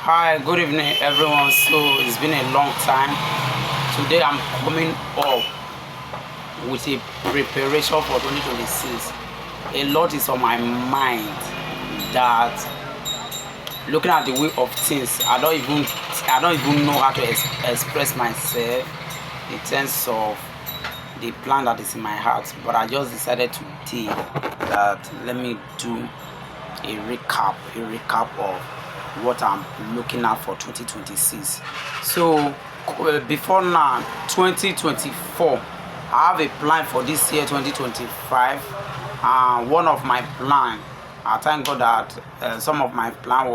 Hi, good evening everyone. So it's been a long time. Today I'm coming up with a preparation for 2026. A lot is on my mind that looking at the way of things, I don't even know how to express myself in terms of the plan that is in my heart. But I just decided today that let me do a recap of what I'm looking at for 2026. So before now, 2024, I have a plan for this year 2025. One of my plan, I thank God that some of my plan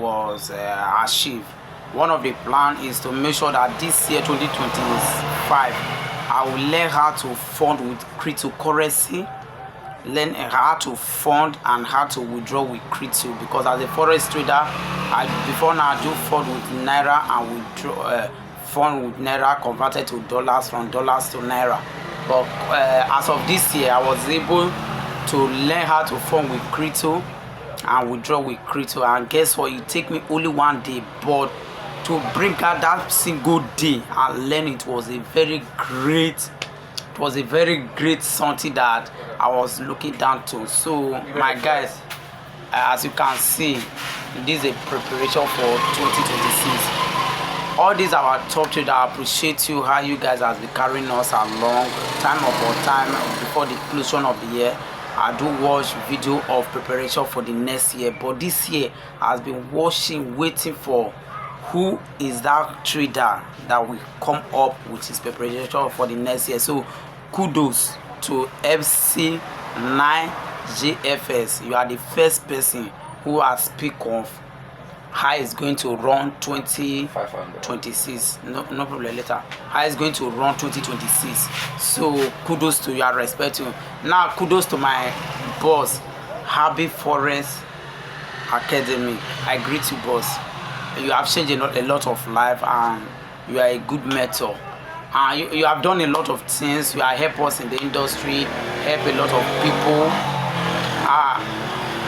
was achieved. One of the plan is to make sure that this year 2025, I will learn how to fund with cryptocurrency, learn how to fund and how to withdraw with crypto, because as a forex trader, before now I do fund with naira and withdraw fund with naira converted to dollars, from dollars to naira. But as of this year, I was able to learn how to fund with crypto and withdraw with crypto. And guess what? It take me only one day, but to bring out that single day and learn it was a very great something that I was looking down to. So my guys, as you can see, this is a preparation for 2026. All these are our top trade. I appreciate you, how you guys have been carrying us along time upon time. Before the closure of the year, I do watch video of preparation for the next year, but this year I've been watching, waiting for who is that trader that will come up with his preparation for the next year. So kudos to FC9JFS. You are the first person who has speak of how is going to run 2026. No problem later. How is going to run 2026. So kudos to you. I respect you. Now kudos to my boss, Happy Forest Academy. I greet you, boss. You have changed a lot of life, and you are a good mentor. You have done a lot of things. You have helped us in the industry, help a lot of people.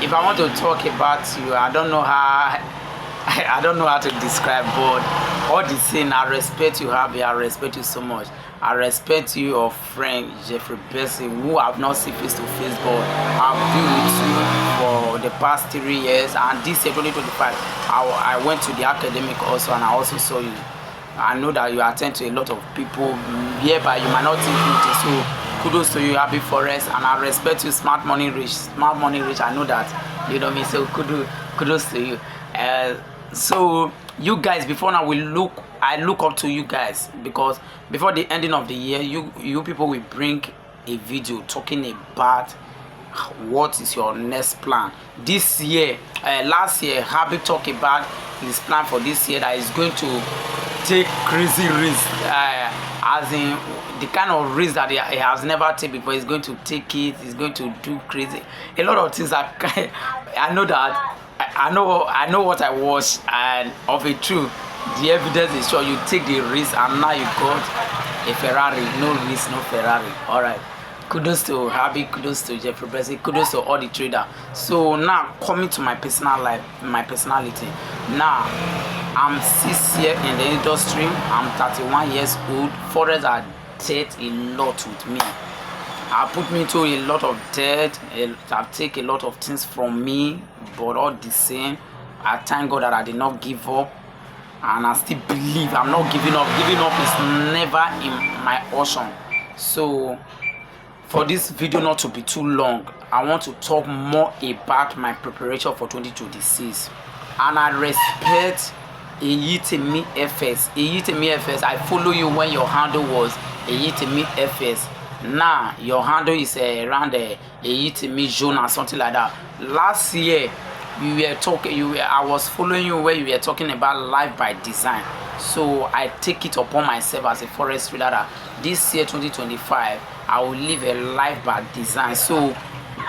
If I want to talk about you, I don't know how to describe, but all the same, I respect you, Happy. I respect you so much. I respect you, your friend Jeffrey Bessie, who I've not seen face to face, but I've been with you for the past 3 years. And this year 2025, I went to the academic also, and I also saw you. I know that you attend to a lot of people hereby you might not think it. So kudos to you, Happy Forest, and I respect you, Smart Money Rich. I know that, you know me. So kudos to you. So you guys, before now, I look up to you guys, because before the ending of the year, you people will bring a video talking about what is your next plan this year. Last year, Happy talked about his plan for this year, that is going to take crazy risk, as in the kind of risk that he has never taken before. He's going to take it. He's going to do crazy, a lot of things that I know that I know what I watched, and of it true, the evidence is sure. You take the risk, and now you got a Ferrari. No risk, no Ferrari. All right. Kudos to Happy, kudos to Jeffrey Bessie, kudos to all the traders. So now coming to my personal life, my personality. Now I'm 6 years in the industry. I'm 31 years old. Forex are dealt a lot with me. I put me to a lot of debt. I've taken a lot of things from me, but all the same, I thank God that I did not give up, and I still believe I'm not giving up. Giving up is never in my option. So for this video not to be too long, I want to talk more about my preparation for 2026. And I respect Eyitemi FS. Eyitemi FS, I follow you when your handle was Eyitemi FS. Now your handle is around Eyitemi Jonah, something like that. Last year I was following you where you were talking about life by design. So I take it upon myself as a forex trader that this year 2025 I will live a life by design. So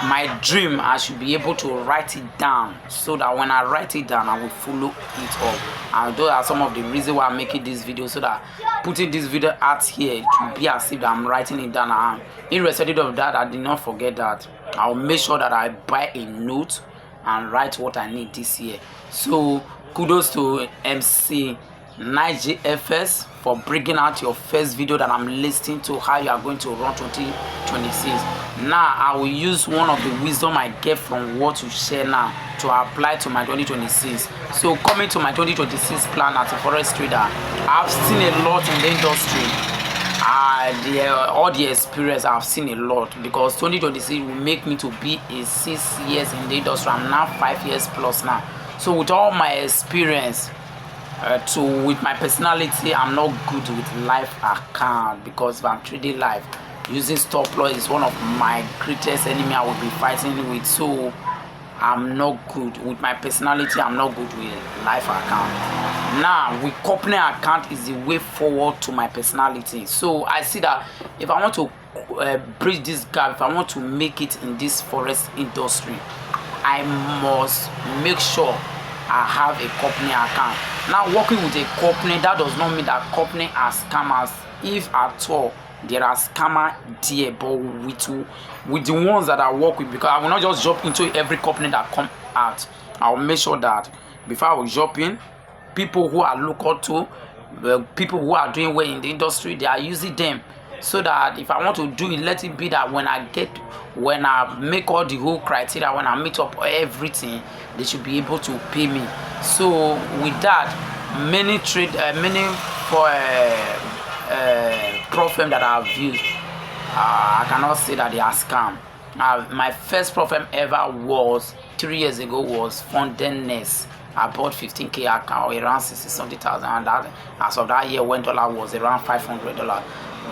my dream, I should be able to write it down, so that when I write it down, I will follow it up. And those are some of the reasons why I'm making this video, so that putting this video out here, it will be as if I'm writing it down. And irrespective of that, I did not forget that. I'll make sure that I buy a note and write what I need this year. So kudos to MC NigeFS for bringing out your first video that I'm listening to how you are going to run 2026. Now I will use one of the wisdom I get from what you share now to apply to my 2026. So coming to my 2026 plan as a forex trader, I've seen a lot in the industry. All the experience, I've seen a lot, because 2026 will make me to be a 6 years in the industry. I'm now 5 years plus now. So with all my experience, with my personality, I'm not good with live account, because if I'm trading live, using stop loss is one of my greatest enemy I will be fighting with. So I'm not good with my personality. I'm not good with live account. Now with company account is the way forward to my personality. So I see that if I want to bridge this gap, if I want to make it in this forex industry, I must make sure I have a company account. Now working with a company, that does not mean that company are scammers. If at all there are scammer there, but with the ones that I work with, because I will not just jump into every company that come out. I will make sure that before I will jump in, people who are local to, people who are doing well in the industry, they are using them, so that if I want to do it, let it be that when I make all the whole criteria, when I meet up everything, they should be able to pay me. So with that, many pro firm that I've used, I cannot say that they are scam. My first pro firm ever was 3 years ago was Fontaineness. I bought 15K account around 60-something thousand, and that as of that year when dollar was around $500,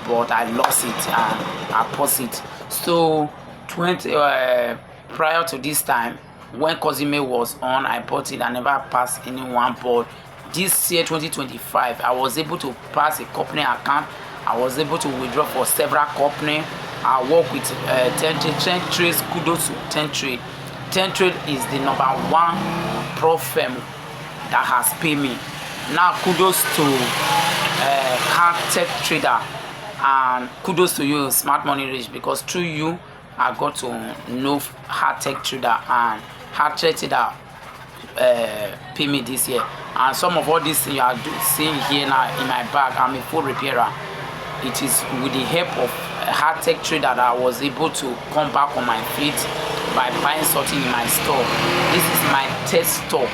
but I lost it and I paused it. So prior to this time, when Cozime was on, I bought it. I never passed anyone, but this year 2025, I was able to pass a company account. I was able to withdraw for several companies. I work with 10 Trades. Kudos to 10 Trade. 10 Trade is the #1 pro firm that has paid me. Now kudos to Hard Tech Trader, and kudos to you, Smart Money Rich, because through you I got to know Hard Tech Trader, and Hard Tech Trader pay me this year. And some of all these things you are seeing here now in my bag, I'm a full repairer. It is with the help of Hard Tech Trader that I was able to come back on my feet by buying something in my store. This is my test store.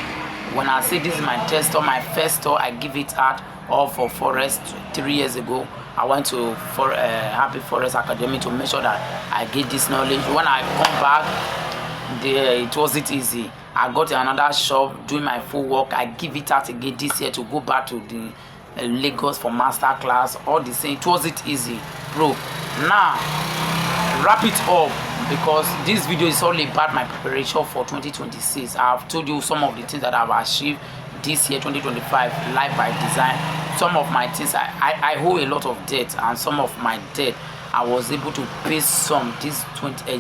When I say this is my test store, my first store, I give it out all for Forex 3 years ago. I went to Happy Forex Academy to make sure that I get this knowledge. When I come back, it wasn't easy. I got another shop doing my full work. I give it out again this year to go back to the Lagos for master class. All the same, it wasn't easy, bro. Now wrap it up, because this video is all about my preparation for 2026. I've told you some of the things that I've achieved this year 2025 live by design. Some of my things I owe a lot of debt, and some of my debt I was able to pay some this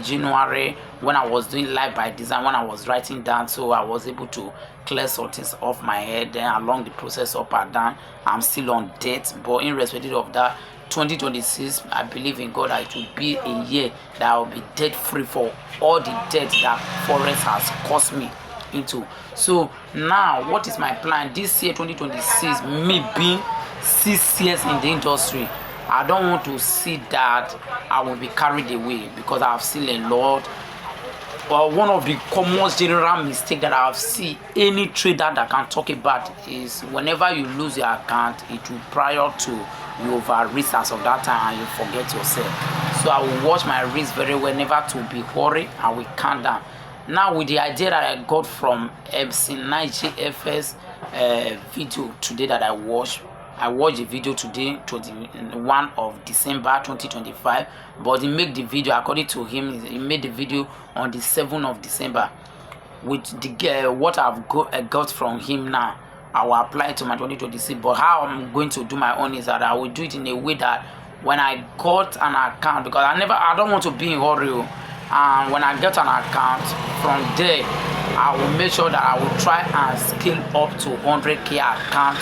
January when I was doing live by design, when I was writing down. So I was able to clear some things off my head. Then along the process up and down, I'm still on debt, but in respect of that, 2026, I believe in God that it will be a year that I will be debt free for all the debt that Forex has cost me into. So now what is my plan this year 2026, me being 6 years in the industry? I don't want to see that I will be carried away, because I've seen a lot. Well, one of the common general mistake that I've seen any trader that can talk about is whenever you lose your account, it will prior to you over risk as of that time and you forget yourself. So I will watch my risk very well, never to be worried. I will calm down. Now with the idea that I got from MC NigeFS video today that I watched the video today, 21 of December 2025, but he made the video, according to him, he made the video on the 7th of December. With the what I've got from him now, I will apply it to my 2026. But how I'm going to do my own is that I will do it in a way that when I got an account, because I don't want to be in hurry, and when I get an account from there, I will make sure that I will try and scale up to 100K account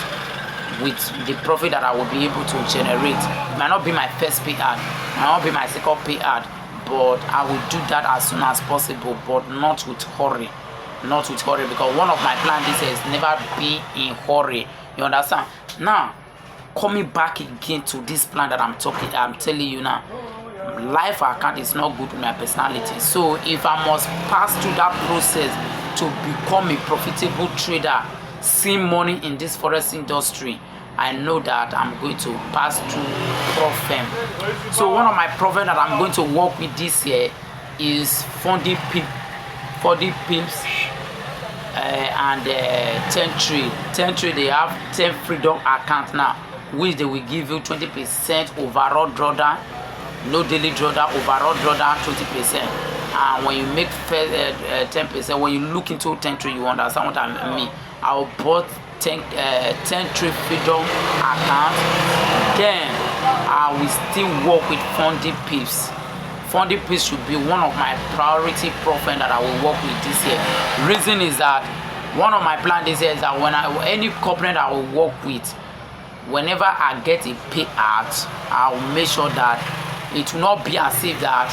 with the profit that I will be able to generate. It might not be my first pay ad, it might not be my second pay ad, but I will do that as soon as possible, but not with hurry. not with hurry, because one of my plans this year is never be in hurry. You understand? Now, coming back again to this plan that I'm telling you now, life account is not good with my personality. So if I must pass through that process to become a profitable trader, see money in this forex industry, I know that I'm going to pass through Profem. So one of my Profem that I'm going to work with this year is Fundy Pips and 10 Trade. 10 Trade, they have 10 freedom accounts now, which they will give you 20% overall drawdown, no daily drawdown, overall drawdown 20%. And when you make 10%, when you look into 10 Trade, you understand what I mean. I bought 10 Trade freedom account. Then I will still work with Fundy Pips. Fundy Pips should be one of my priority Profem that I will work with this year. Reason is that one of my plans this year is that when any company that I will work with, whenever I get a payout, I will make sure that it will not be as if that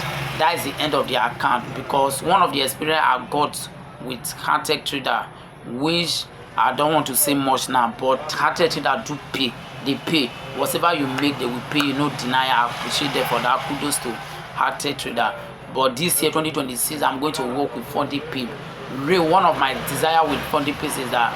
is the end of the account, because one of the experience I got with Hardtech Trader, which I don't want to say much now, but Hardtech Trader do pay. They pay. Whatever you make, they will pay. You no deny. I appreciate them for that. Kudos to Hardtech Trader. But this year 2026, I'm going to work with Fundy Pips. Real one of my desire with Fundy Pips is that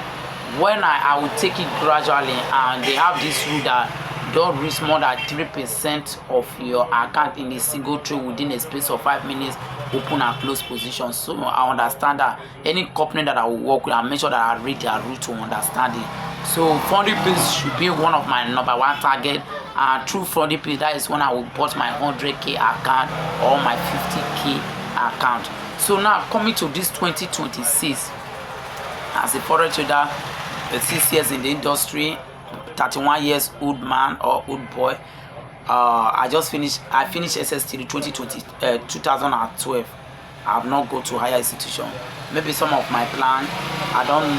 when I will take it gradually, and they have this rule that don't risk more than 3% of your account in a single trade within a space of 5 minutes, open and close position. So I understand that any company that I will work with, I make sure that I read their rule to understand it. So Fundy Pips should be one of my #1 target, and through Fundy Pips, that is when I will bought my 100k account or my 50k account. So now coming to this 2026, as a forex trader, 6 years in the industry, 31 years old man or old boy. I finished SST 2012. I have not go to higher institution. Maybe some of my plan, I don't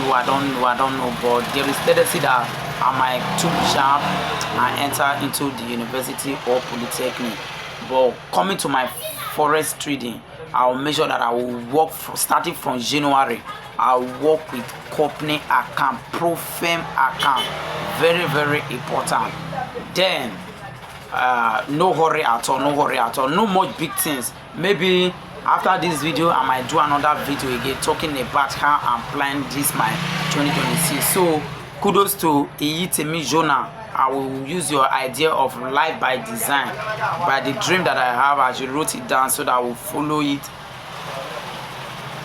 know, but there is tendency that I might too sharp and enter into the university or polytechnic. But coming to my forex trading, I will make sure that I will work starting from January. I will work with company account, Profem account, very, very important. Then no hurry at all, no much big things. Maybe after this video I might do another video again talking about how I'm planning this my 2026. So kudos to Iyitemi Jonah. I will use your idea of life by design, by the dream that I have, as you wrote it down, so that I will follow it.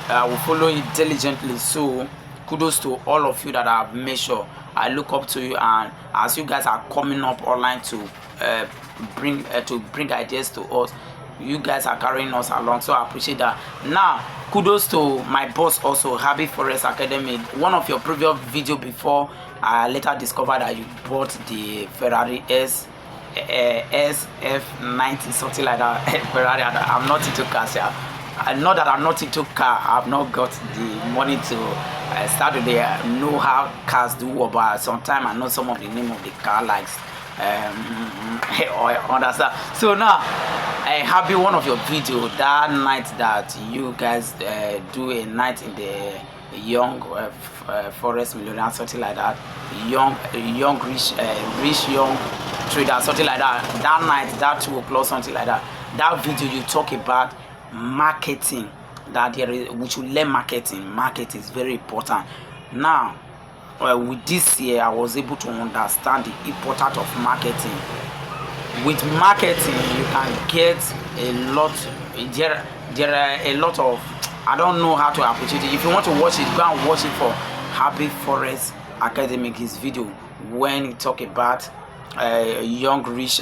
I will follow it diligently. So kudos to all of you that I have made sure I look up to you, and as you guys are coming up online to bring ideas to us, you guys are carrying us along, so I appreciate that. Now kudos to my boss also, Happy Forex Academy. One of your previous video before, I later discovered that you bought the Ferrari SF90, something like that. Ferrari. I'm not into cars. Not that I'm not into car, I've not got the money to start with know how cars do, but sometimes I know some of the name of the car, like or understand. So now I have one of your video that night that you guys do a night in the young forex millionaire, something like that, young rich young trader, something like that. That night, that 2 o'clock, something like that. That video you talk about marketing, that we should learn marketing. Marketing is very important. Now with this year, I was able to understand the importance of marketing. With marketing, you can get a lot. There are a lot of, I don't know how to appreciate it. If you want to watch it, go and watch it for Happy Forex Academy, his video, when he talk about young rich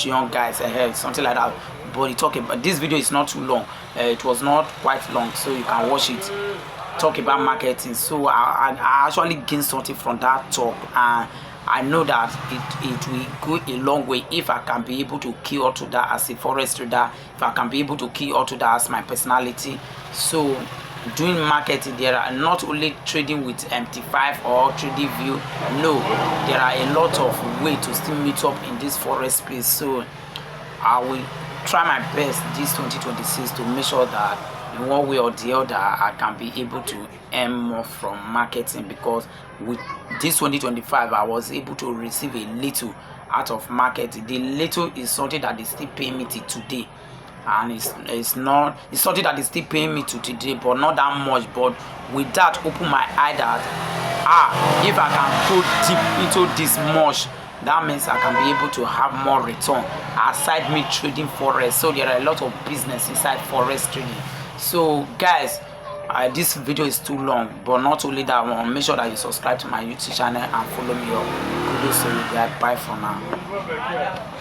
young guys ahead, something like that. But he talk about, this video is not too long. It was not quite long, so you can watch it. Talk about marketing. So I actually gained something from that talk, and I know that it will go a long way if I can be able to key out to that as a forex trader, if I can be able to key out to that as my personality. So doing marketing, there are not only trading with MT5 or trading view, no, there are a lot of ways to still meet up in this forex space. So I will try my best this 2026 to make sure that in one way or the other I can be able to earn more from marketing, because with this 2025 I was able to receive a little out of marketing. The little is something that is still paying me till today, and it's something that is still paying me to today, but not that much. But with that, open my eye that if I can go deep into this much, that means I can be able to have more return aside me trading forex. So there are a lot of business inside forex trading. So guys, this video is too long, but not only that, I want to make sure that you subscribe to my YouTube channel and follow me up. Kudos to you guys. Bye for now.